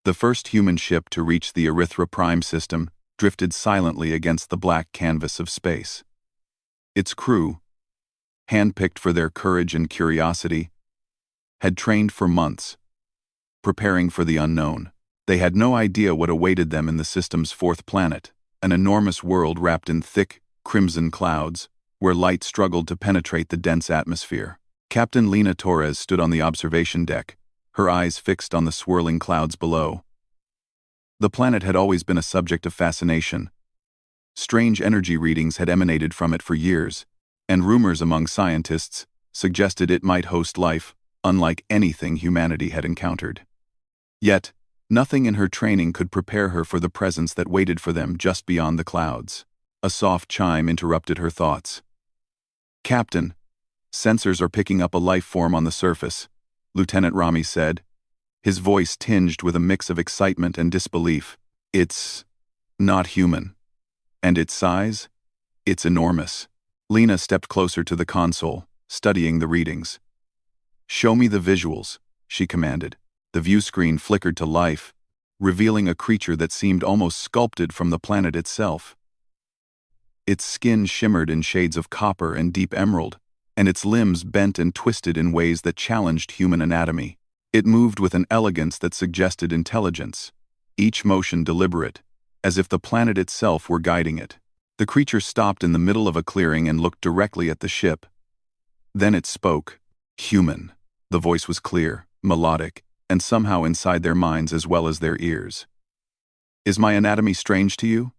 The first human ship to reach the Erythra Prime system drifted silently against the black canvas of space. Its crew, handpicked for their courage and curiosity, had trained for months, preparing for the unknown. They had no idea what awaited them in the system's fourth planet, an enormous world wrapped in thick, crimson clouds, where light struggled to penetrate the dense atmosphere. Captain Lena Torres stood on the observation deck, her eyes fixed on the swirling clouds below. The planet had always been a subject of fascination. Strange energy readings had emanated from it for years, and rumors among scientists suggested it might host life unlike anything humanity had encountered. Yet, nothing in her training could prepare her for the presence that waited for them just beyond the clouds. A soft chime interrupted her thoughts. "Captain, sensors are picking up a life form on the surface," Lieutenant Rami said, his voice tinged with a mix of excitement and disbelief. "It's not human. And its size? It's enormous." Lena stepped closer to the console, studying the readings. "Show me the visuals," she commanded. The view screen flickered to life, revealing a creature that seemed almost sculpted from the planet itself. Its skin shimmered in shades of copper and deep emerald, and its limbs bent and twisted in ways that challenged human anatomy. It moved with an elegance that suggested intelligence, each motion deliberate, as if the planet itself were guiding it. The creature stopped in the middle of a clearing and looked directly at the ship. Then it spoke. "Human." The voice was clear, melodic, and somehow inside their minds as well as their ears. "Is my anatomy strange to you?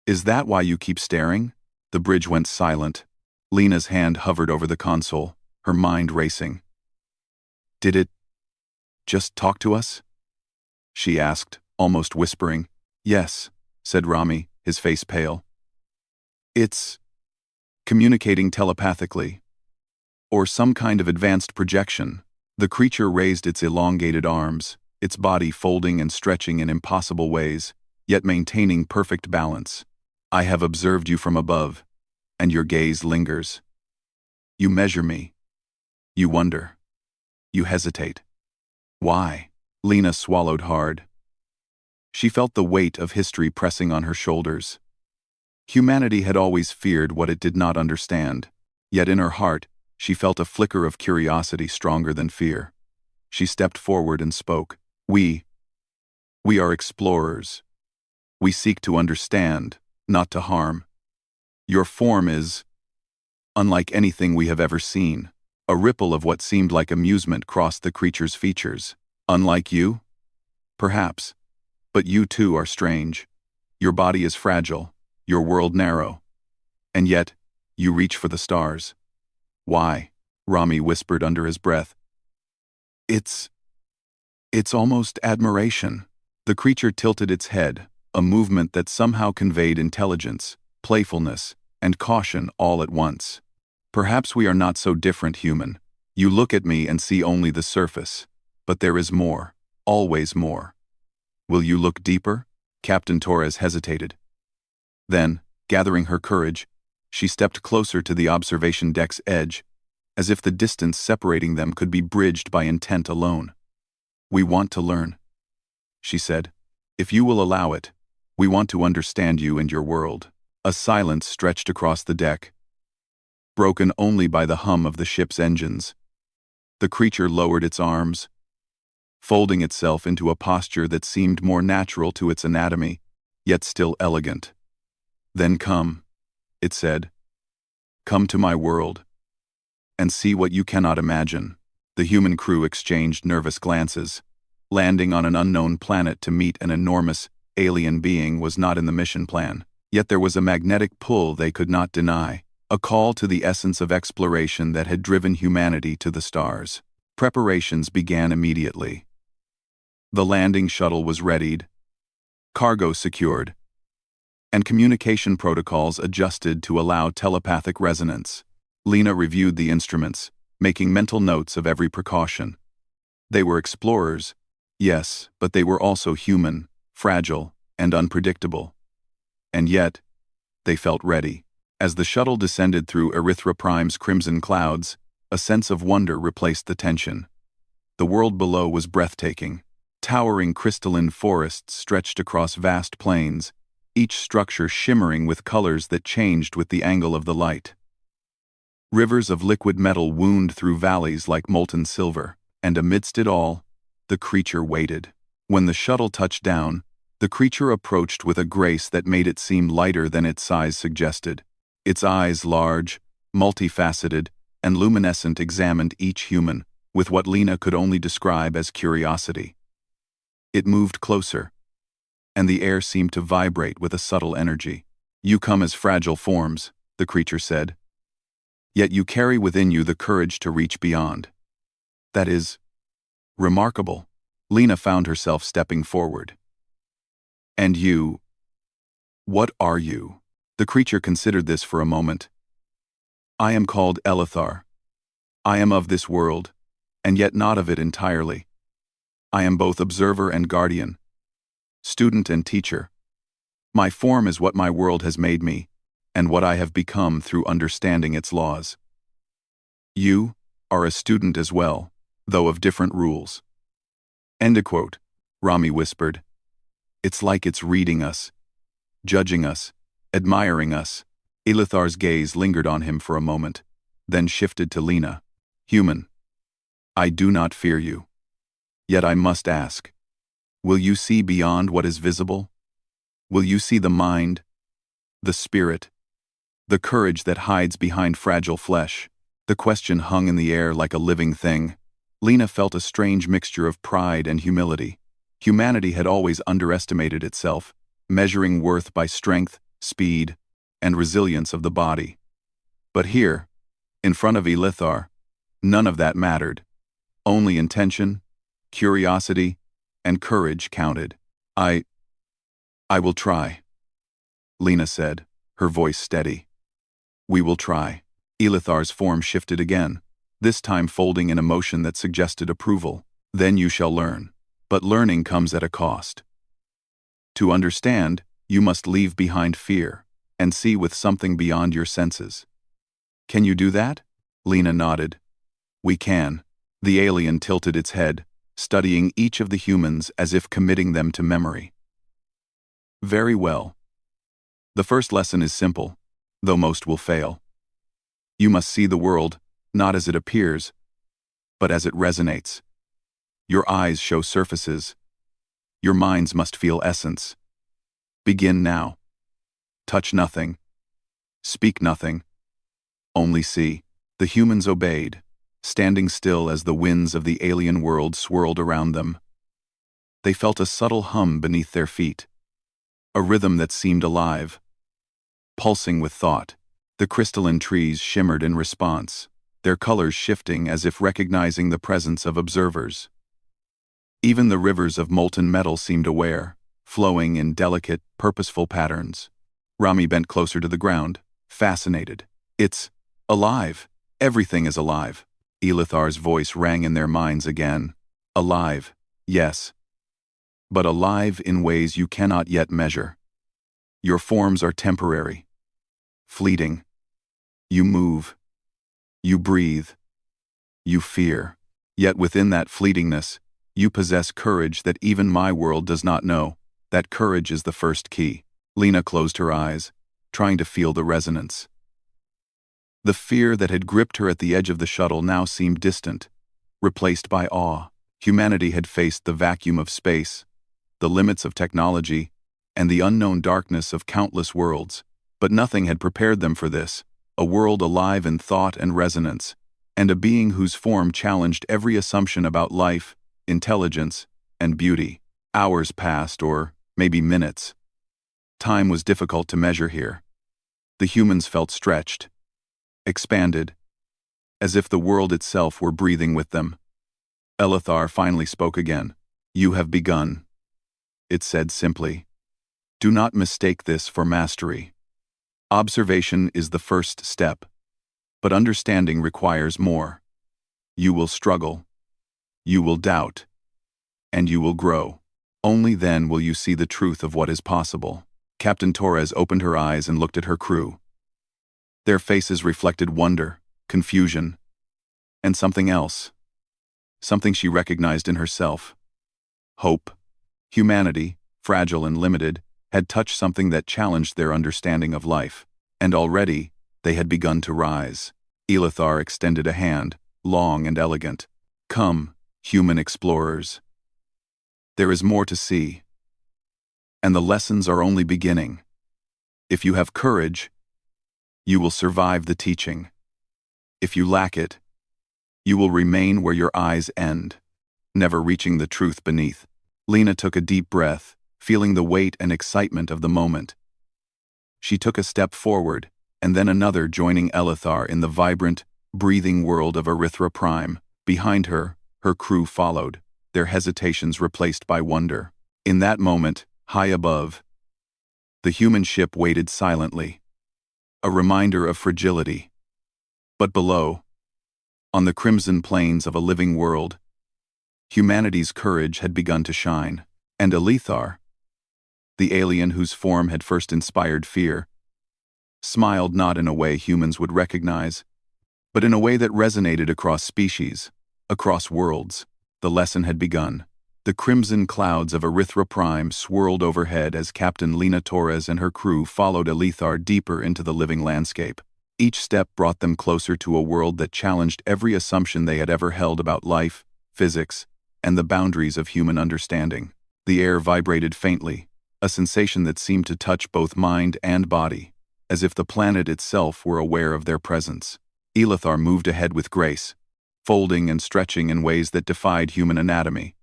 Is that why you keep staring?" The bridge went silent. Lena's hand hovered over the console, her mind racing. "Did it just talk to us?" she asked, almost whispering. "Yes," said Rami, his face pale. "It's communicating telepathically, or some kind of advanced projection." The creature raised its elongated arms, its body folding and stretching in impossible ways, yet maintaining perfect balance. "I have observed you from above, and your gaze lingers. You measure me. You wonder. You hesitate. Why?" Lena swallowed hard. She felt the weight of history pressing on her shoulders. Humanity had always feared what it did not understand, yet in her heart, she felt a flicker of curiosity stronger than fear. She stepped forward and spoke. We are explorers. We seek to understand, not to harm. Your form is unlike anything we have ever seen." A ripple of what seemed like amusement crossed the creature's features. "Unlike you? Perhaps. But you too are strange. Your body is fragile, your world narrow. And yet, you reach for the stars. Why?" Rami whispered under his breath. It's almost admiration." The creature tilted its head, a movement that somehow conveyed intelligence, playfulness, and caution all at once. "Perhaps we are not so different, human. You look at me and see only the surface. But there is more, always more. Will you look deeper?" Captain Torres hesitated. Then, gathering her courage, she stepped closer to the observation deck's edge, as if the distance separating them could be bridged by intent alone. "We want to learn," she said. "If you will allow it, we want to understand you and your world." A silence stretched across the deck, broken only by the hum of the ship's engines. The creature lowered its arms, folding itself into a posture that seemed more natural to its anatomy, yet still elegant. "Then come," it said. "Come to my world, and see what you cannot imagine." The human crew exchanged nervous glances. Landing on an unknown planet to meet an enormous, alien being was not in the mission plan, yet there was a magnetic pull they could not deny, a call to the essence of exploration that had driven humanity to the stars. Preparations began immediately. The landing shuttle was readied, cargo secured, and communication protocols adjusted to allow telepathic resonance. Lena reviewed the instruments, making mental notes of every precaution. They were explorers, yes, but they were also human, fragile, and unpredictable. And yet, they felt ready. As the shuttle descended through Erythra Prime's crimson clouds, a sense of wonder replaced the tension. The world below was breathtaking, Towering crystalline forests stretched across vast plains, each structure shimmering with colors that changed with the angle of the light. Rivers of liquid metal wound through valleys like molten silver, and amidst it all, the creature waited. When the shuttle touched down, the creature approached with a grace that made it seem lighter than its size suggested. Its eyes, large, multifaceted, and luminescent, examined each human, with what Lena could only describe as curiosity. It moved closer, and the air seemed to vibrate with a subtle energy. "You come as fragile forms," the creature said. "Yet you carry within you the courage to reach beyond. That is remarkable." Lena found herself stepping forward. "And you? What are you?" The creature considered this for a moment. "I am called Elithar. I am of this world, and yet not of it entirely. I am both observer and guardian, student and teacher. My form is what my world has made me, and what I have become through understanding its laws. You are a student as well, though of different rules." End of quote, Rami whispered. "It's like it's reading us, judging us, admiring us." Elithar's gaze lingered on him for a moment, then shifted to Lena. "Human, I do not fear you. Yet I must ask, will you see beyond what is visible? Will you see the mind, the spirit, the courage that hides behind fragile flesh?" The question hung in the air like a living thing. Lena felt a strange mixture of pride and humility. Humanity had always underestimated itself, measuring worth by strength, speed, and resilience of the body. But here, in front of Elithar, none of that mattered. Only intention, curiosity, and courage counted. I will try," Lena said, her voice steady. "We will try." Elithar's form shifted again, this time folding in a motion that suggested approval. "Then you shall learn. But learning comes at a cost. To understand, you must leave behind fear, and see with something beyond your senses. Can you do that?" Lena nodded. "We can." The alien tilted its head, studying each of the humans as if committing them to memory. "Very well. The first lesson is simple, though most will fail. You must see the world, not as it appears, but as it resonates. Your eyes show surfaces. Your minds must feel essence. Begin now. Touch nothing. Speak nothing. Only see." The humans obeyed, standing still as the winds of the alien world swirled around them. They felt a subtle hum beneath their feet, a rhythm that seemed alive, pulsing with thought. The crystalline trees shimmered in response, their colors shifting as if recognizing the presence of observers. Even the rivers of molten metal seemed aware, flowing in delicate, purposeful patterns. Rami bent closer to the ground, fascinated. "It's alive. Everything is alive." Elithar's voice rang in their minds again. "Alive, yes. But alive in ways you cannot yet measure. Your forms are temporary, fleeting. You move. You breathe. You fear. Yet within that fleetingness, you possess courage that even my world does not know. That courage is the first key." Lena closed her eyes, trying to feel the resonance. The fear that had gripped her at the edge of the shuttle now seemed distant, replaced by awe. Humanity had faced the vacuum of space, the limits of technology, and the unknown darkness of countless worlds, but nothing had prepared them for this, a world alive in thought and resonance, and a being whose form challenged every assumption about life, intelligence, and beauty. Hours passed, or maybe minutes. Time was difficult to measure here. The humans felt stretched, expanded, as if the world itself were breathing with them. Elithar finally spoke again. "You have begun," it said simply. "Do not mistake this for mastery. Observation is the first step, but understanding requires more. You will struggle, you will doubt, and you will grow. Only then will you see the truth of what is possible." Captain Torres opened her eyes and looked at her crew. Their faces reflected wonder, confusion, and something else. Something she recognized in herself. hope. Humanity, fragile and limited, had touched something that challenged their understanding of life, and already they had begun to rise. Elithar extended a hand, long and elegant. "Come, human explorers. There is more to see. And the lessons are only beginning. If you have courage, you will survive the teaching. If you lack it, you will remain where your eyes end, never reaching the truth beneath." Lena took a deep breath, feeling the weight and excitement of the moment. She took a step forward, and then another, joining Elithar in the vibrant, breathing world of Erythra Prime. Behind her, her crew followed, their hesitations replaced by wonder. In that moment, high above, the human ship waited silently, a reminder of fragility. But below, on the crimson plains of a living world, humanity's courage had begun to shine, and Elithar, the alien whose form had first inspired fear, smiled not in a way humans would recognize, but in a way that resonated across species, across worlds. The lesson had begun. The crimson clouds of Erythra Prime swirled overhead as Captain Lena Torres and her crew followed Elithar deeper into the living landscape. Each step brought them closer to a world that challenged every assumption they had ever held about life, physics, and the boundaries of human understanding. The air vibrated faintly, a sensation that seemed to touch both mind and body, as if the planet itself were aware of their presence. Elithar moved ahead with grace, folding and stretching in ways that defied human anatomy.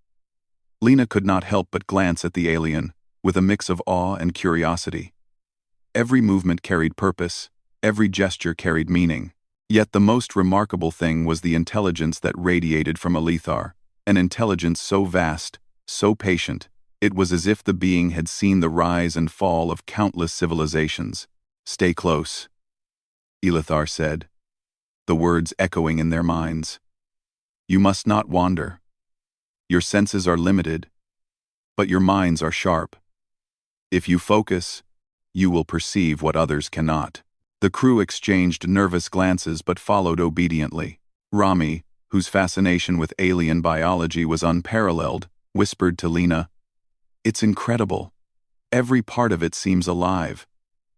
Lena could not help but glance at the alien, with a mix of awe and curiosity. Every movement carried purpose, every gesture carried meaning. Yet the most remarkable thing was the intelligence that radiated from Elithar, an intelligence so vast, so patient, it was as if the being had seen the rise and fall of countless civilizations. "Stay close," Elithar said, the words echoing in their minds. "You must not wander. Your senses are limited, but your minds are sharp. If you focus, you will perceive what others cannot." The crew exchanged nervous glances but followed obediently. Rami, whose fascination with alien biology was unparalleled, whispered to Lena, "It's incredible. Every part of it seems alive,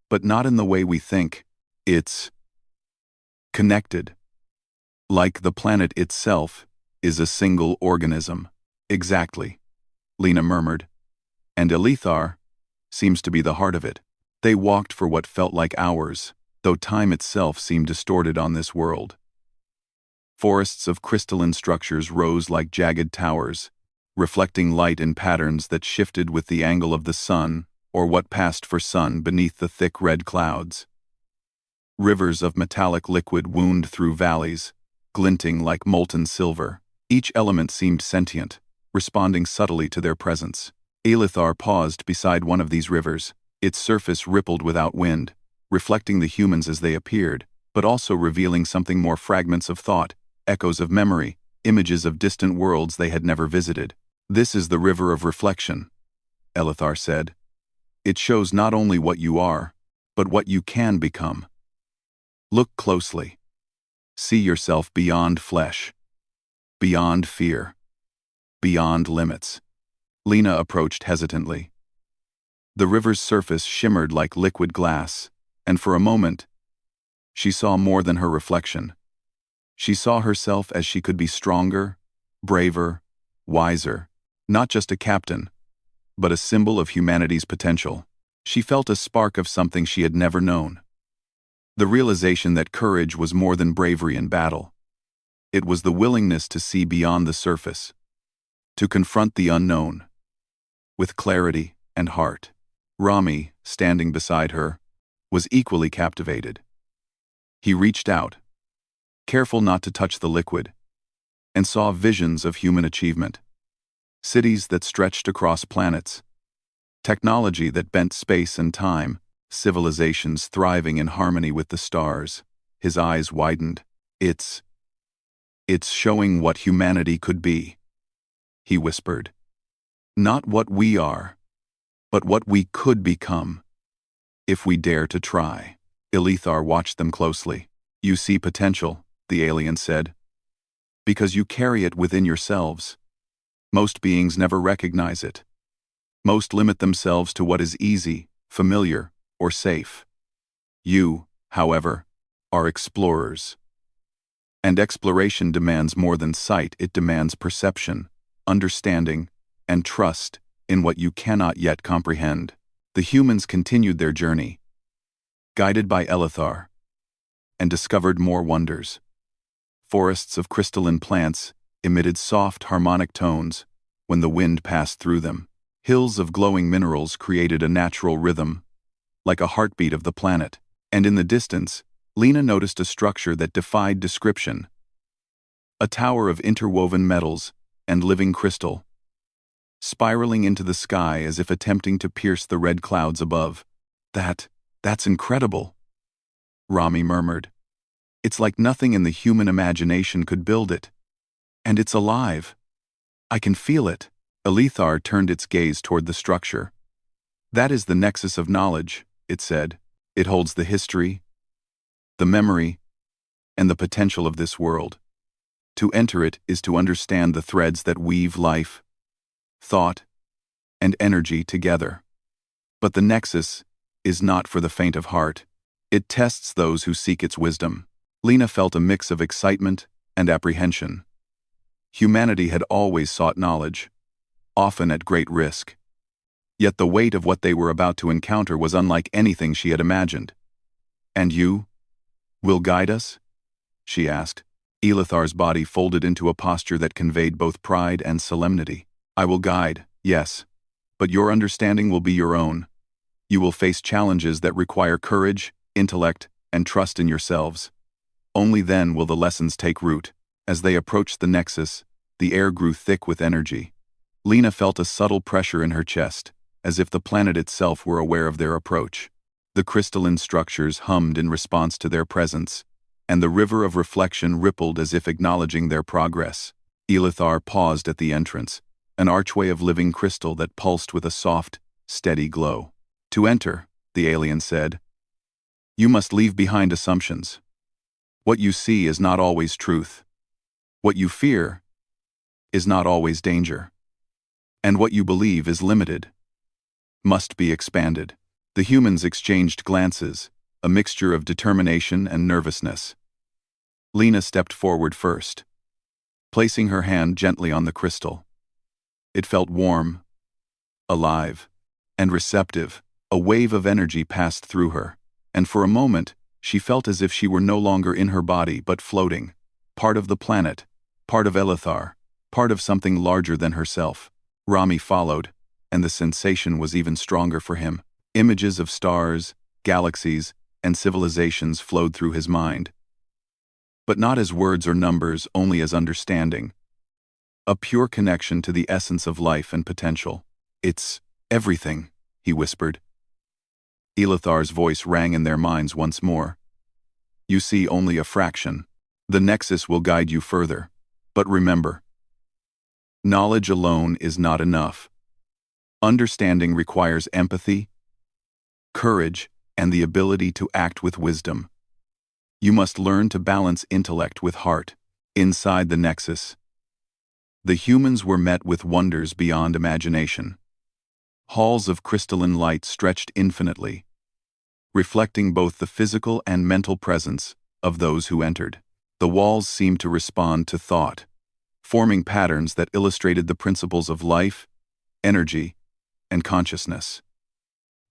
but not in the way we think. It's connected. Like the planet itself is a single organism." "Exactly," Lena murmured. "And Elithar seems to be the heart of it." They walked for what felt like hours, though time itself seemed distorted on this world. Forests of crystalline structures rose like jagged towers, reflecting light in patterns that shifted with the angle of the sun, or what passed for sun beneath the thick red clouds. Rivers of metallic liquid wound through valleys, glinting like molten silver. Each element seemed sentient, responding subtly to their presence. Elithar paused beside one of these rivers. Its surface rippled without wind, reflecting the humans as they appeared, but also revealing something more: fragments of thought, echoes of memory, images of distant worlds they had never visited. "This is the river of reflection," Elithar said. "It shows not only what you are, but what you can become. Look closely. See yourself beyond flesh, beyond fear, beyond limits." Lena approached hesitantly. The river's surface shimmered like liquid glass, and for a moment, she saw more than her reflection. She saw herself as she could be: stronger, braver, wiser, not just a captain, but a symbol of humanity's potential. She felt a spark of something she had never known. The realization that courage was more than bravery in battle. It was the willingness to see beyond the surface, to confront the unknown, with clarity and heart. Rami, standing beside her, was equally captivated. He reached out, careful not to touch the liquid, and saw visions of human achievement. Cities that stretched across planets, technology that bent space and time, civilizations thriving in harmony with the stars. His eyes widened. It's showing what humanity could be," he whispered. "Not what we are, but what we could become, if we dare to try." Elithar watched them closely. "You see potential," the alien said, "because you carry it within yourselves. Most beings never recognize it. Most limit themselves to what is easy, familiar, or safe. You, however, are explorers. And exploration demands more than sight, it demands perception, understanding, and trust in what you cannot yet comprehend. The humans continued their journey, guided by Elithar, and discovered more wonders. Forests of crystalline plants emitted soft harmonic tones when the wind passed through them. Hills of glowing minerals created a natural rhythm, like a heartbeat of the planet. And in the distance, Lena noticed a structure that defied description. A tower of interwoven metals and living crystal, spiraling into the sky as if attempting to pierce the red clouds above. That's incredible, Rami murmured. It's like nothing in the human imagination could build it. And it's alive. I can feel it. Elithar turned its gaze toward the structure. That is the nexus of knowledge, it said. It holds the history, the memory, and the potential of this world. To enter it is to understand the threads that weave life, thought, and energy together. But the nexus is not for the faint of heart. It tests those who seek its wisdom. Lena felt a mix of excitement and apprehension. Humanity had always sought knowledge, often at great risk. Yet the weight of what they were about to encounter was unlike anything she had imagined. And you will guide us? She asked. Elithar's body folded into a posture that conveyed both pride and solemnity. I will guide, yes, but your understanding will be your own. You will face challenges that require courage, intellect, and trust in yourselves. Only then will the lessons take root. As they approached the nexus, the air grew thick with energy. Lena felt a subtle pressure in her chest, as if the planet itself were aware of their approach. The crystalline structures hummed in response to their presence, and the river of reflection rippled as if acknowledging their progress. Elithar paused at the entrance, an archway of living crystal that pulsed with a soft, steady glow. To enter, the alien said, you must leave behind assumptions. What you see is not always truth. What you fear is not always danger. And what you believe is limited, must be expanded. The humans exchanged glances, a mixture of determination and nervousness. Lena stepped forward first, placing her hand gently on the crystal. It felt warm, alive, and receptive. A wave of energy passed through her, and for a moment, she felt as if she were no longer in her body but floating, part of the planet, part of Elithar, part of something larger than herself. Rami followed, and the sensation was even stronger for him. Images of stars, galaxies, and civilizations flowed through his mind. But not as words or numbers, only as understanding. A pure connection to the essence of life and potential. It's everything, he whispered. Elithar's voice rang in their minds once more. You see only a fraction. The nexus will guide you further. But remember, knowledge alone is not enough. Understanding requires empathy, courage, and the ability to act with wisdom. You must learn to balance intellect with heart. Inside the nexus, the humans were met with wonders beyond imagination. Halls of crystalline light stretched infinitely, reflecting both the physical and mental presence of those who entered. The walls seemed to respond to thought, forming patterns that illustrated the principles of life, energy, and consciousness.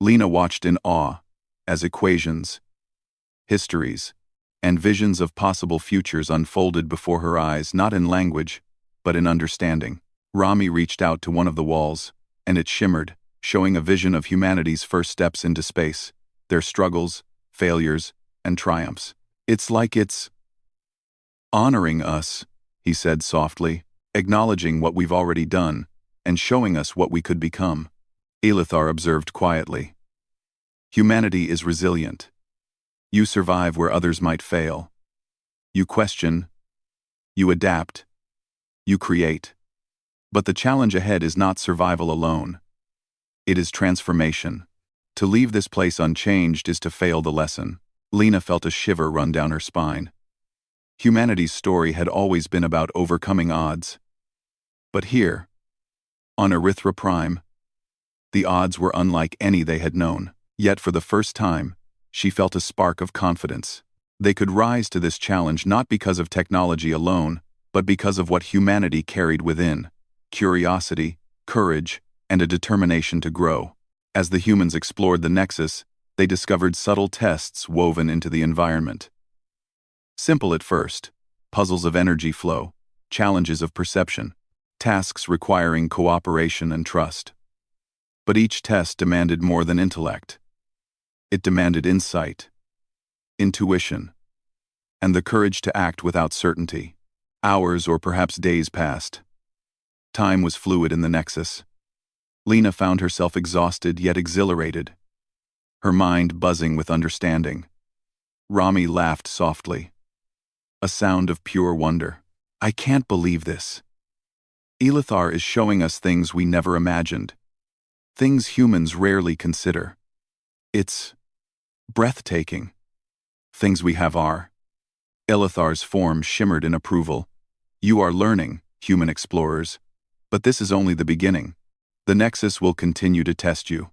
Lena watched in awe as equations, histories, and visions of possible futures unfolded before her eyes, not in language, but in understanding. Rami reached out to one of the walls, and it shimmered, showing a vision of humanity's first steps into space, their struggles, failures, and triumphs. It's like it's honoring us, he said softly, acknowledging what we've already done, and showing us what we could become. Elithar observed quietly. Humanity is resilient. You survive where others might fail. You question. You adapt. You create. But the challenge ahead is not survival alone. It is transformation. To leave this place unchanged is to fail the lesson. Lena felt a shiver run down her spine. Humanity's story had always been about overcoming odds. But here, On Erythra Prime, the odds were unlike any they had known. Yet for the first time, she felt a spark of confidence. They could rise to this challenge not because of technology alone, but because of what humanity carried within: curiosity, courage, and a determination to grow. As the humans explored the Nexus, they discovered subtle tests woven into the environment. Simple at first: puzzles of energy flow, challenges of perception, tasks requiring cooperation and trust. But each test demanded more than intellect. It demanded insight, intuition, and the courage to act without certainty. Hours or perhaps days passed. Time was fluid in the Nexus. Lena found herself exhausted yet exhilarated, her mind buzzing with understanding. Rami laughed softly, a sound of pure wonder. "I can't believe this. Elithar is showing us things we never imagined, things humans rarely consider. It's breathtaking. Things we have are." Elithar's form shimmered in approval. "You are learning, human explorers, but this is only the beginning. The Nexus will continue to test you.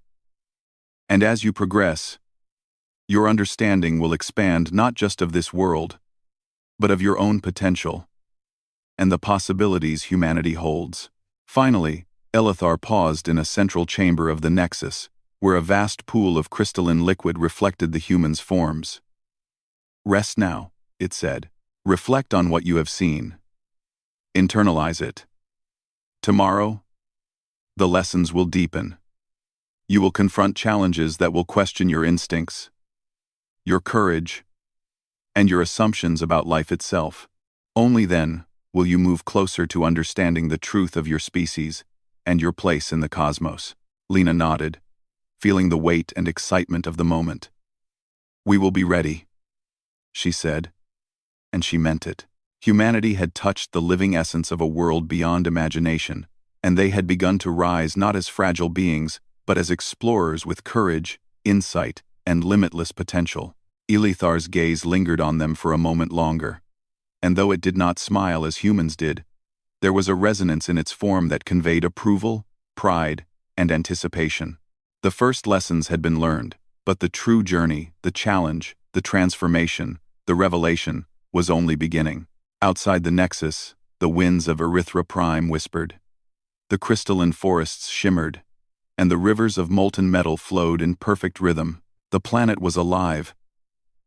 And as you progress, your understanding will expand not just of this world, but of your own potential and the possibilities humanity holds." Finally, Elithar paused in a central chamber of the Nexus, where a vast pool of crystalline liquid reflected the humans' forms. "Rest now," it said. "Reflect on what you have seen. Internalize it. Tomorrow, the lessons will deepen. You will confront challenges that will question your instincts, your courage, and your assumptions about life itself. Only then will you move closer to understanding the truth of your species and your place in the cosmos." Lena nodded, feeling the weight and excitement of the moment. "We will be ready," she said, and she meant it. Humanity had touched the living essence of a world beyond imagination, and they had begun to rise not as fragile beings, but as explorers with courage, insight, and limitless potential. Elithar's gaze lingered on them for a moment longer, and though it did not smile as humans did, there was a resonance in its form that conveyed approval, pride, and anticipation. The first lessons had been learned, but the true journey, the challenge, the transformation, the revelation, was only beginning. Outside the Nexus, the winds of Erythra Prime whispered. The crystalline forests shimmered, and the rivers of molten metal flowed in perfect rhythm. The planet was alive,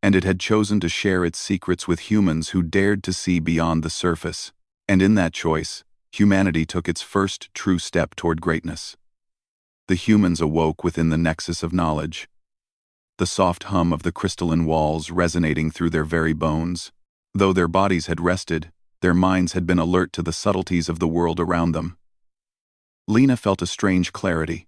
and it had chosen to share its secrets with humans who dared to see beyond the surface. And in that choice, humanity took its first true step toward greatness. The humans awoke within the Nexus of knowledge, the soft hum of the crystalline walls resonating through their very bones. Though their bodies had rested, their minds had been alert to the subtleties of the world around them. Lena felt a strange clarity,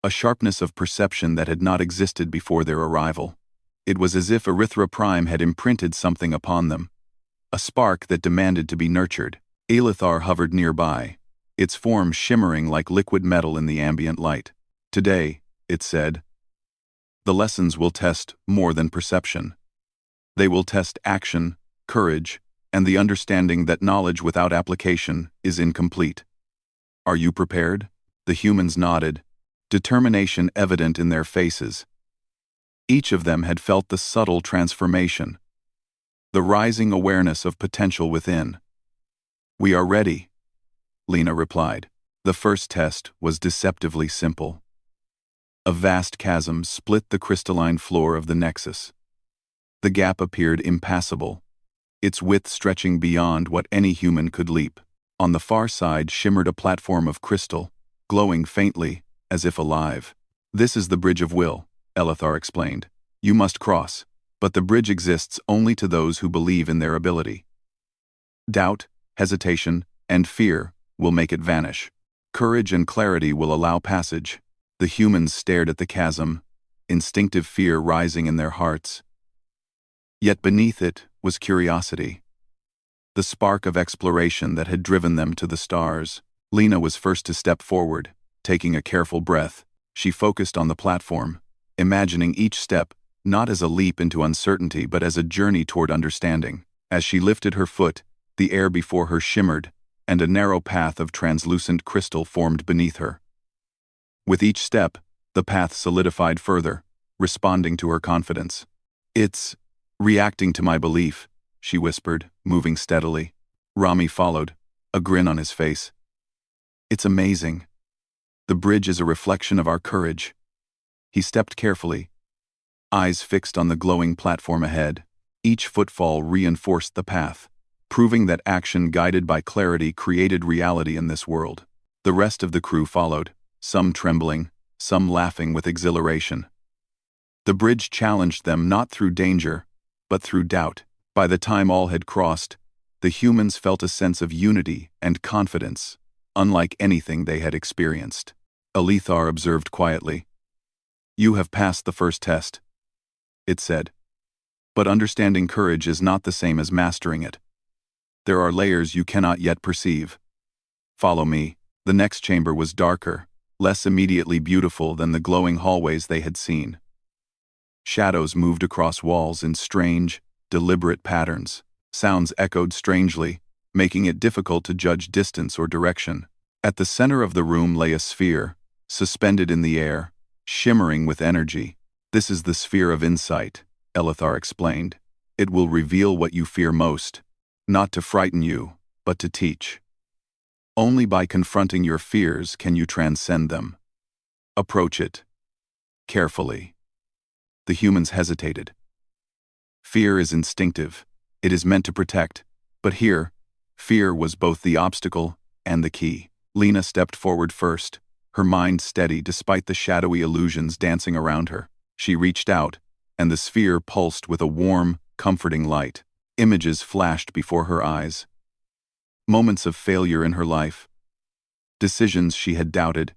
a sharpness of perception that had not existed before their arrival. It was as if Erythra Prime had imprinted something upon them, a spark that demanded to be nurtured. Elithar hovered nearby, its form shimmering like liquid metal in the ambient light. "Today," it said, "the lessons will test more than perception. They will test action, courage, and the understanding that knowledge without application is incomplete. Are you prepared?" The humans nodded, determination evident in their faces. Each of them had felt the subtle transformation, the rising awareness of potential within. "We are ready," Lena replied. The first test was deceptively simple. A vast chasm split the crystalline floor of the Nexus. The gap appeared impassable, its width stretching beyond what any human could leap. On the far side shimmered a platform of crystal, glowing faintly, as if alive. "This is the Bridge of Will," Elithar explained. "You must cross, but the bridge exists only to those who believe in their ability. Doubt, hesitation, and fear will make it vanish. Courage and clarity will allow passage." The humans stared at the chasm, instinctive fear rising in their hearts. Yet beneath it was curiosity, the spark of exploration that had driven them to the stars. Lena was first to step forward, taking a careful breath. She focused on the platform, imagining each step not as a leap into uncertainty but as a journey toward understanding. As she lifted her foot, the air before her shimmered, and a narrow path of translucent crystal formed beneath her. With each step, the path solidified further, responding to her confidence. "It's reacting to my belief," she whispered, moving steadily. Rami followed, a grin on his face. "It's amazing. The bridge is a reflection of our courage." He stepped carefully, eyes fixed on the glowing platform ahead. Each footfall reinforced the path, proving that action guided by clarity created reality in this world. The rest of the crew followed, some trembling, some laughing with exhilaration. The bridge challenged them not through danger, but through doubt. By the time all had crossed, the humans felt a sense of unity and confidence, unlike anything they had experienced. Alethar observed quietly. "You have passed the first test," it said. "But understanding courage is not the same as mastering it. There are layers you cannot yet perceive. Follow me." The next chamber was darker, less immediately beautiful than the glowing hallways they had seen. Shadows moved across walls in strange, deliberate patterns. Sounds echoed strangely, making it difficult to judge distance or direction. At the center of the room lay a sphere, suspended in the air, shimmering with energy. "This is the sphere of insight," Alethar explained. "It will reveal what you fear most, not to frighten you, but to teach. Only by confronting your fears can you transcend them. Approach it carefully." The humans hesitated. Fear is instinctive. It is meant to protect. But here, fear was both the obstacle and the key. Lena stepped forward first, her mind steady despite the shadowy illusions dancing around her. She reached out, and the sphere pulsed with a warm, comforting light. Images flashed before her eyes. Moments of failure in her life, decisions she had doubted,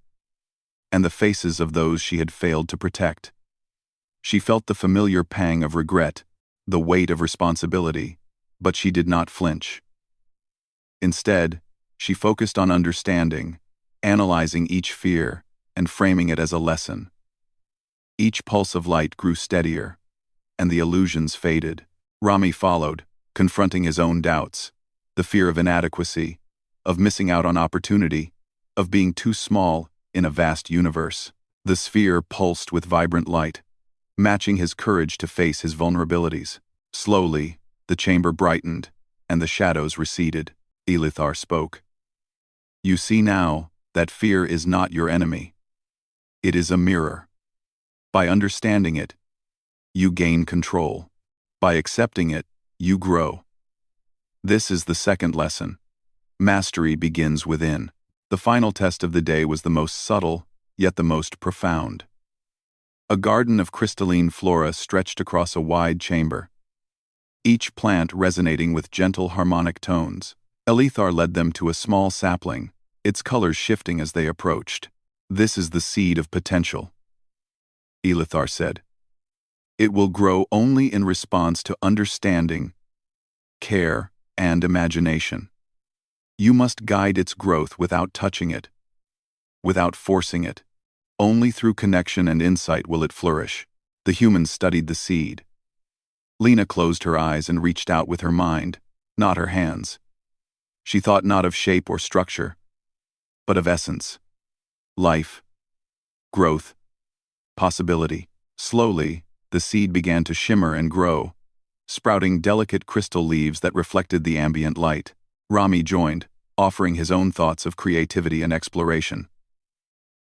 and the faces of those she had failed to protect. She felt the familiar pang of regret, the weight of responsibility, but she did not flinch. Instead, she focused on understanding, analyzing each fear, and framing it as a lesson. Each pulse of light grew steadier, and the illusions faded. Rami followed, confronting his own doubts, the fear of inadequacy, of missing out on opportunity, of being too small in a vast universe. The sphere pulsed with vibrant light, matching his courage to face his vulnerabilities. Slowly, the chamber brightened, and the shadows receded. Alethar spoke. "You see now that fear is not your enemy. It is a mirror. By understanding it, you gain control. By accepting it, you grow. This is the second lesson. Mastery begins within." The final test of the day was the most subtle, yet the most profound. A garden of crystalline flora stretched across a wide chamber, each plant resonating with gentle harmonic tones. Alethar led them to a small sapling, its colors shifting as they approached. "This is the seed of potential," Alethar said. "It will grow only in response to understanding, care, and imagination. You must guide its growth without touching it, without forcing it. Only through connection and insight will it flourish." The humans studied the seed. Lena closed her eyes and reached out with her mind, not her hands. She thought not of shape or structure, but of essence, life, growth, possibility. Slowly, the seed began to shimmer and grow, sprouting delicate crystal leaves that reflected the ambient light. Rami joined, offering his own thoughts of creativity and exploration.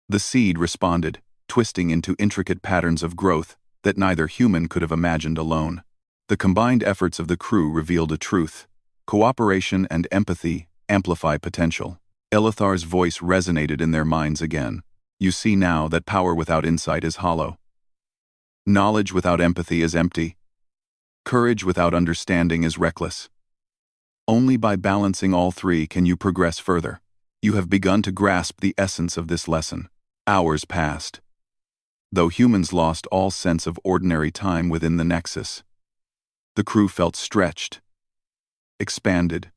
The seed responded, twisting into intricate patterns of growth that neither human could have imagined alone. The combined efforts of the crew revealed a truth: cooperation and empathy amplify potential. Alethar's voice resonated in their minds again. "You see now that power without insight is hollow. Knowledge without empathy is empty. Courage without understanding is reckless. Only by balancing all three can you progress further." You have begun to grasp the essence of this lesson. Hours passed, though humans lost all sense of ordinary time within the Nexus. The crew felt stretched, expanded,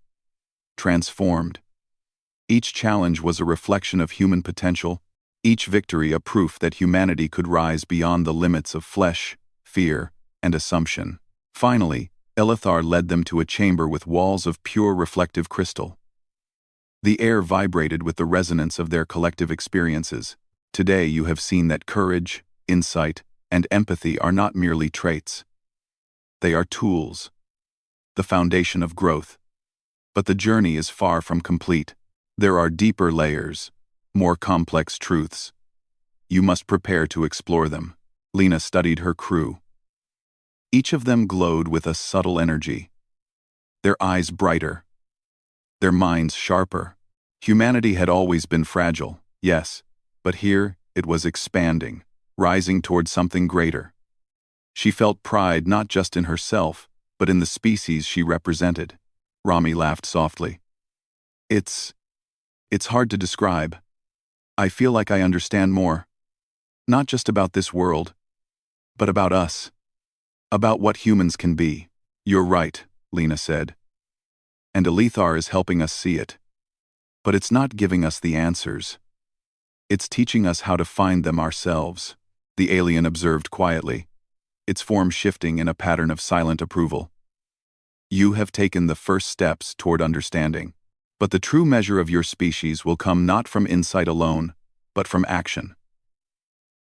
transformed. Each challenge was a reflection of human potential, each victory a proof that humanity could rise beyond the limits of flesh, fear, and assumption. Finally, Alethar led them to a chamber with walls of pure reflective crystal. The air vibrated with the resonance of their collective experiences. Today you have seen that courage, insight, and empathy are not merely traits. They are tools, the foundation of growth. But the journey is far from complete. There are deeper layers, more complex truths. You must prepare to explore them. Lena studied her crew. Each of them glowed with a subtle energy. Their eyes brighter, their minds sharper. Humanity had always been fragile, yes, but here it was expanding, rising toward something greater. She felt pride not just in herself, but in the species she represented. Rami laughed softly. It's hard to describe. I feel like I understand more. Not just about this world, but about us. About what humans can be. You're right, Lena said. And Alethar is helping us see it. But it's not giving us the answers. It's teaching us how to find them ourselves. The alien observed quietly, its form shifting in a pattern of silent approval. You have taken the first steps toward understanding. But the true measure of your species will come not from insight alone, but from action.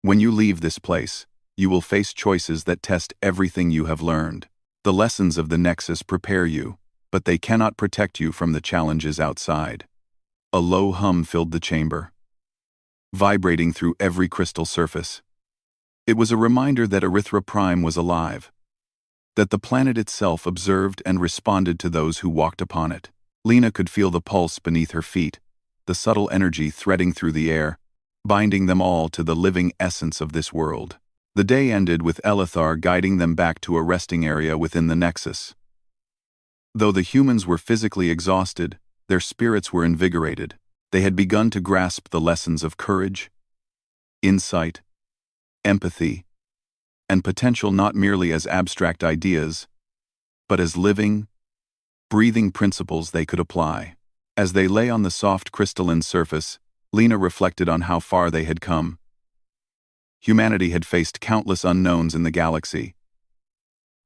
When you leave this place, you will face choices that test everything you have learned. The lessons of the Nexus prepare you, but they cannot protect you from the challenges outside. A low hum filled the chamber, vibrating through every crystal surface. It was a reminder that Erythra Prime was alive, that the planet itself observed and responded to those who walked upon it. Lena could feel the pulse beneath her feet, the subtle energy threading through the air, binding them all to the living essence of this world. The day ended with Alethar guiding them back to a resting area within the Nexus. Though the humans were physically exhausted, their spirits were invigorated. They had begun to grasp the lessons of courage, insight, empathy, and potential not merely as abstract ideas, but as living, breathing principles they could apply. As they lay on the soft crystalline surface, Lena reflected on how far they had come. Humanity had faced countless unknowns in the galaxy.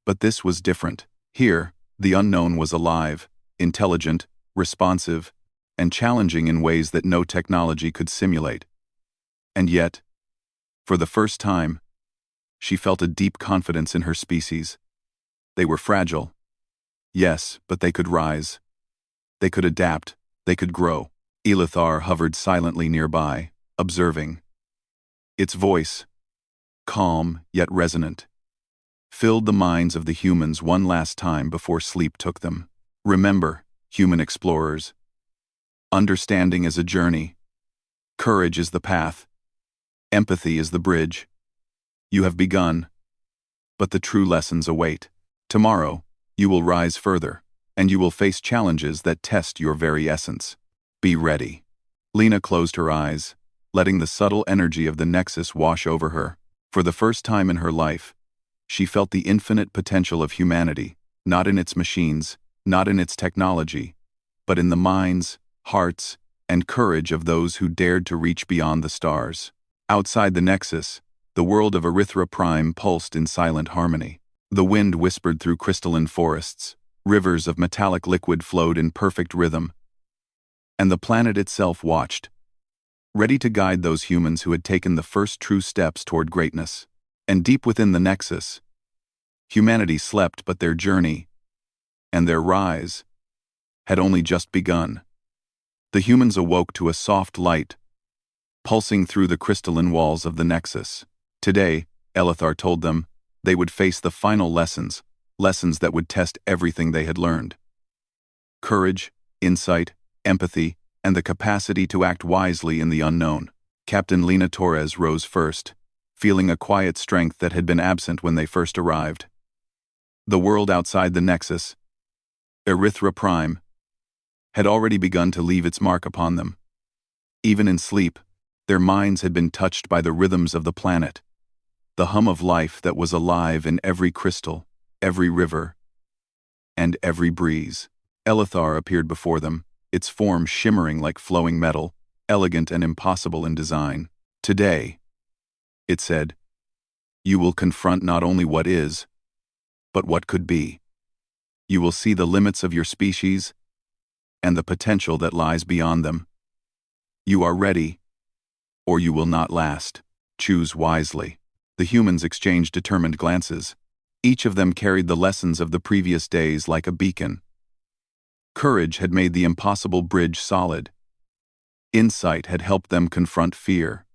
But this was different. Here, the unknown was alive, intelligent, responsive, and challenging in ways that no technology could simulate. And yet, for the first time, she felt a deep confidence in her species. They were fragile. Yes, but they could rise. They could adapt. They could grow. Alethar hovered silently nearby, observing. Its voice, calm yet resonant, filled the minds of the humans one last time before sleep took them. Remember, human explorers, understanding is a journey. Courage is the path. Empathy is the bridge. You have begun, but the true lessons await. Tomorrow, you will rise further, and you will face challenges that test your very essence. Be ready. Lena closed her eyes, letting the subtle energy of the Nexus wash over her. For the first time in her life, she felt the infinite potential of humanity, not in its machines, not in its technology, but in the minds, hearts, and courage of those who dared to reach beyond the stars. Outside the Nexus, the world of Erythra Prime pulsed in silent harmony. The wind whispered through crystalline forests, rivers of metallic liquid flowed in perfect rhythm, and the planet itself watched, ready to guide those humans who had taken the first true steps toward greatness. And deep within the Nexus, humanity slept, but their journey, and their rise, had only just begun. The humans awoke to a soft light, pulsing through the crystalline walls of the Nexus. Today, Alethar told them, they would face the final lessons that would test everything they had learned. Courage, insight, empathy, and the capacity to act wisely in the unknown. Captain Lena Torres rose first, feeling a quiet strength that had been absent when they first arrived. The world outside the Nexus, Erythra Prime, had already begun to leave its mark upon them. Even in sleep, their minds had been touched by the rhythms of the planet, the hum of life that was alive in every crystal, every river, and every breeze. Alethar appeared before them, its form shimmering like flowing metal, elegant and impossible in design. Today, it said, you will confront not only what is, but what could be. You will see the limits of your species, and the potential that lies beyond them. You are ready, or you will not last. Choose wisely. The humans exchanged determined glances. Each of them carried the lessons of the previous days like a beacon. Courage had made the impossible bridge solid. Insight had helped them confront fear.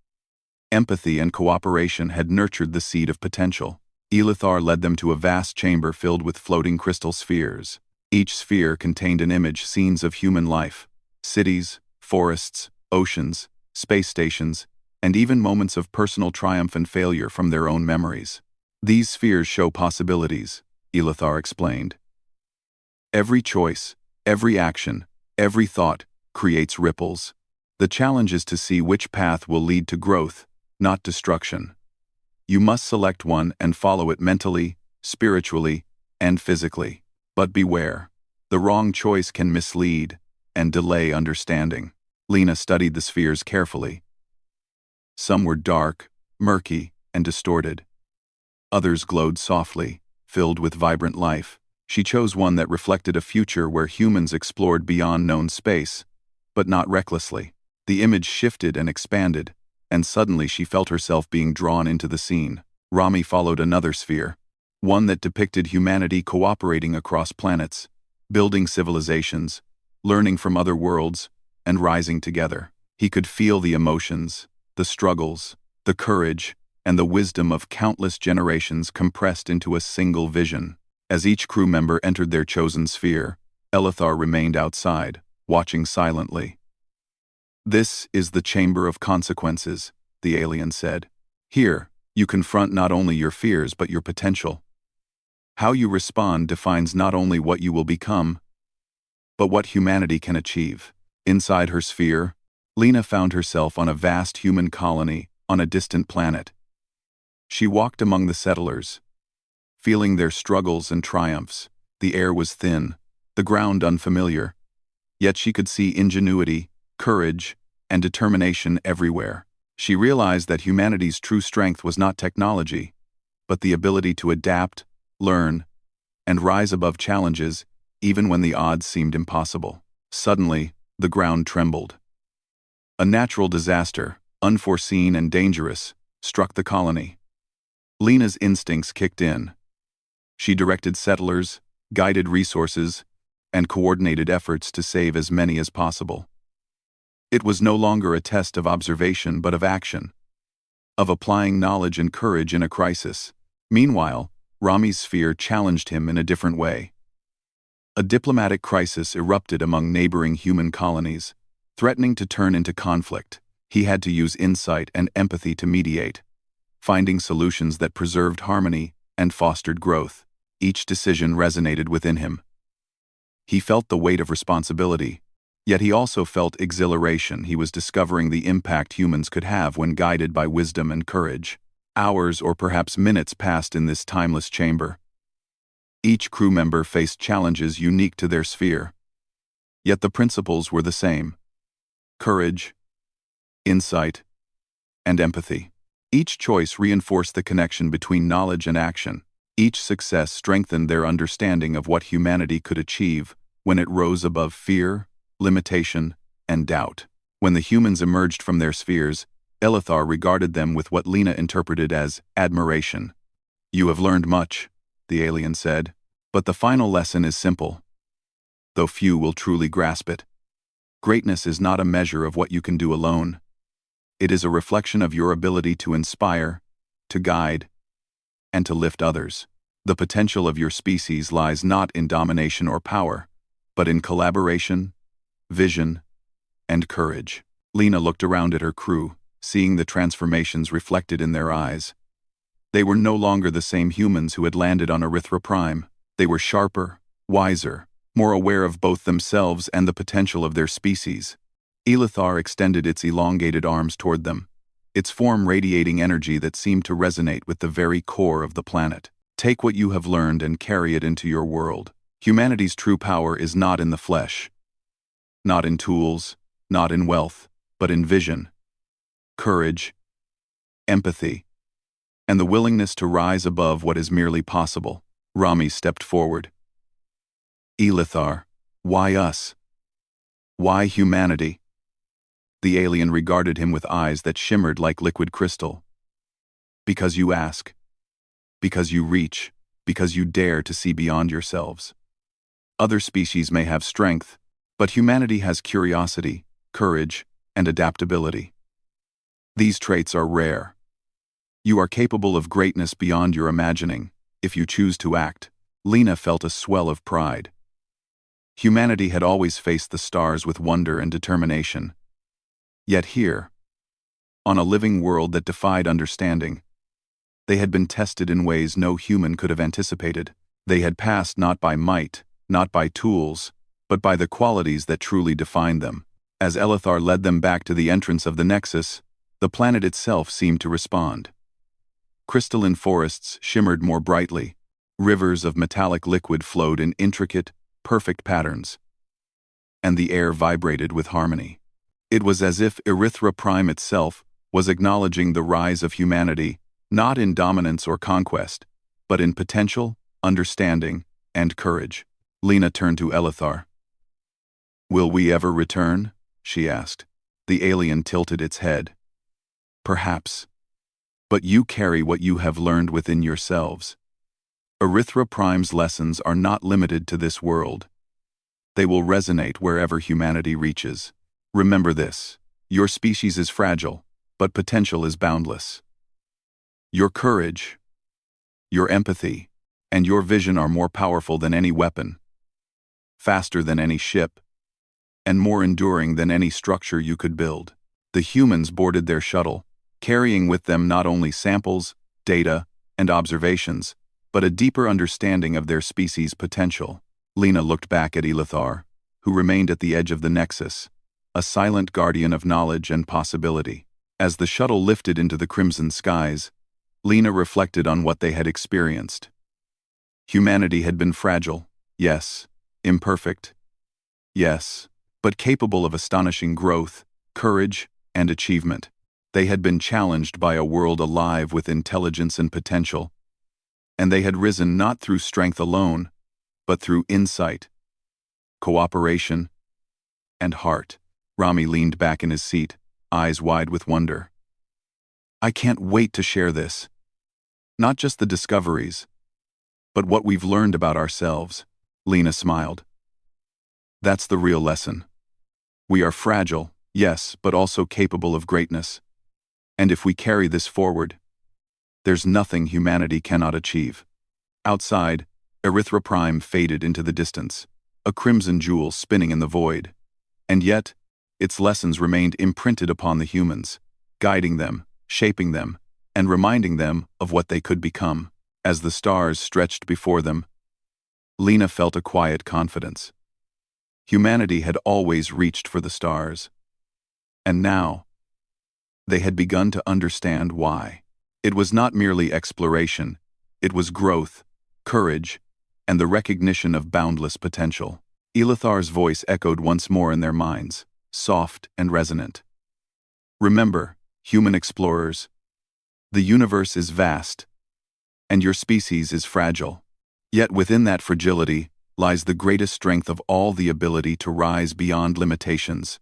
Empathy and cooperation had nurtured the seed of potential. Elithar led them to a vast chamber filled with floating crystal spheres. Each sphere contained an image, scenes of human life, cities, forests, oceans, space stations, and even moments of personal triumph and failure from their own memories. These spheres show possibilities, Elithar explained. Every choice, every action, every thought creates ripples. The challenge is to see which path will lead to growth, not destruction. You must select one and follow it mentally, spiritually, and physically. But beware, the wrong choice can mislead and delay understanding. Lena studied the spheres carefully. Some were dark, murky, and distorted. Others glowed softly, filled with vibrant life. She chose one that reflected a future where humans explored beyond known space, but not recklessly. The image shifted and expanded, and suddenly she felt herself being drawn into the scene. Rami followed another sphere, one that depicted humanity cooperating across planets, building civilizations, learning from other worlds, and rising together. He could feel the emotions, the struggles, the courage, and the wisdom of countless generations compressed into a single vision. As each crew member entered their chosen sphere, Elithar remained outside, watching silently. "This is the Chamber of Consequences," the alien said. "Here, you confront not only your fears but your potential. How you respond defines not only what you will become, but what humanity can achieve." Inside her sphere, Lena found herself on a vast human colony on a distant planet. She walked among the settlers, feeling their struggles and triumphs. The air was thin, the ground unfamiliar, yet she could see ingenuity, courage, and determination everywhere. She realized that humanity's true strength was not technology, but the ability to adapt, learn, and rise above challenges even when the odds seemed impossible. Suddenly, the ground trembled. A natural disaster, unforeseen and dangerous, struck the colony. Lena's instincts kicked in. She directed settlers, guided resources, and coordinated efforts to save as many as possible. It was no longer a test of observation but of action, of applying knowledge and courage in a crisis. Meanwhile, Rami's sphere challenged him in a different way. A diplomatic crisis erupted among neighboring human colonies, threatening to turn into conflict. He had to use insight and empathy to mediate, finding solutions that preserved harmony and fostered growth. Each decision resonated within him. He felt the weight of responsibility, yet he also felt exhilaration. He was discovering the impact humans could have when guided by wisdom and courage. Hours or perhaps minutes passed in this timeless chamber. Each crew member faced challenges unique to their sphere, yet the principles were the same: courage, insight, and empathy. Each choice reinforced the connection between knowledge and action. Each success strengthened their understanding of what humanity could achieve when it rose above fear, limitation, and doubt. When the humans emerged from their spheres, Elithar regarded them with what Lena interpreted as admiration. "You have learned much," the alien said, "but the final lesson is simple, though few will truly grasp it. Greatness is not a measure of what you can do alone. It is a reflection of your ability to inspire, to guide, and to lift others. The potential of your species lies not in domination or power, but in collaboration, vision, and courage." Lena looked around at her crew, seeing the transformations reflected in their eyes. They were no longer the same humans who had landed on Erythra Prime. They were sharper, wiser, more aware of both themselves and the potential of their species. Elithar extended its elongated arms toward them, its form radiating energy that seemed to resonate with the very core of the planet. "Take what you have learned and carry it into your world. Humanity's true power is not in the flesh, not in tools, not in wealth, but in vision, courage, empathy, and the willingness to rise above what is merely possible." Rami stepped forward. "Elithar, why us? Why humanity? The alien regarded him with eyes that shimmered like liquid crystal. Because you ask. Because you reach. Because you dare to see beyond yourselves. Other species may have strength, but humanity has curiosity, courage, and adaptability. These traits are rare. You are capable of greatness beyond your imagining, if you choose to act. Lena felt a swell of pride. Humanity had always faced the stars with wonder and determination. Yet here, on a living world that defied understanding, they had been tested in ways no human could have anticipated. They had passed not by might, not by tools, but by the qualities that truly defined them. As Elithar led them back to the entrance of the Nexus, the planet itself seemed to respond. Crystalline forests shimmered more brightly. Rivers of metallic liquid flowed in intricate, perfect patterns. And the air vibrated with harmony. It was as if Erythra Prime itself was acknowledging the rise of humanity, not in dominance or conquest, but in potential, understanding, and courage. Lena turned to Elithar. "Will we ever return?" she asked. The alien tilted its head. "Perhaps. But you carry what you have learned within yourselves. Erythra Prime's lessons are not limited to this world. They will resonate wherever humanity reaches. Remember this: your species is fragile, but potential is boundless. Your courage, your empathy, and your vision are more powerful than any weapon, faster than any ship, and more enduring than any structure you could build." The humans boarded their shuttle, carrying with them not only samples, data, and observations, but a deeper understanding of their species' potential. Lena looked back at Elithar, who remained at the edge of the Nexus, a silent guardian of knowledge and possibility. As the shuttle lifted into the crimson skies, Lena reflected on what they had experienced. Humanity had been fragile, yes, imperfect, yes, but capable of astonishing growth, courage, and achievement. They had been challenged by a world alive with intelligence and potential, and they had risen not through strength alone, but through insight, cooperation, and heart. Rami leaned back in his seat, eyes wide with wonder. "I can't wait to share this. Not just the discoveries, but what we've learned about ourselves." Lena smiled. "That's the real lesson. We are fragile, yes, but also capable of greatness. And if we carry this forward, there's nothing humanity cannot achieve." Outside, Erythra Prime faded into the distance, a crimson jewel spinning in the void. And yet, its lessons remained imprinted upon the humans, guiding them, shaping them, and reminding them of what they could become. As the stars stretched before them, Lena felt a quiet confidence. Humanity had always reached for the stars. And now, they had begun to understand why. It was not merely exploration, it was growth, courage, and the recognition of boundless potential. Elithar's voice echoed once more in their minds, soft and resonant. "Remember, human explorers, the universe is vast, and your species is fragile. Yet within that fragility lies the greatest strength of all, the ability to rise beyond limitations,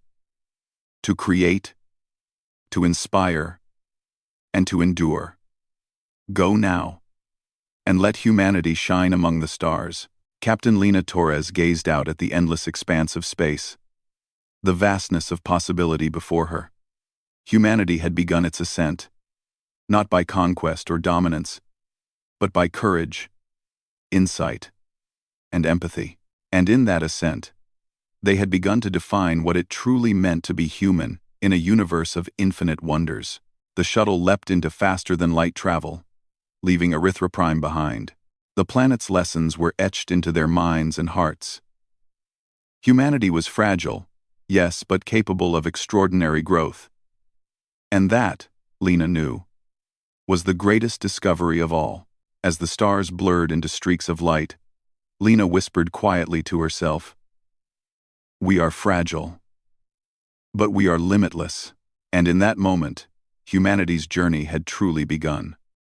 to create, to inspire, and to endure. Go now, and let humanity shine among the stars." Captain Lena Torres gazed out at the endless expanse of space, the vastness of possibility before her. Humanity had begun its ascent, not by conquest or dominance, but by courage, insight, and empathy. And in that ascent, they had begun to define what it truly meant to be human in a universe of infinite wonders. The shuttle leapt into faster-than-light travel, leaving Erythra Prime behind. The planet's lessons were etched into their minds and hearts. Humanity was fragile, yes, but capable of extraordinary growth. And that, Lena knew, was the greatest discovery of all. As the stars blurred into streaks of light, Lena whispered quietly to herself, "We are fragile, but we are limitless." And in that moment, humanity's journey had truly begun.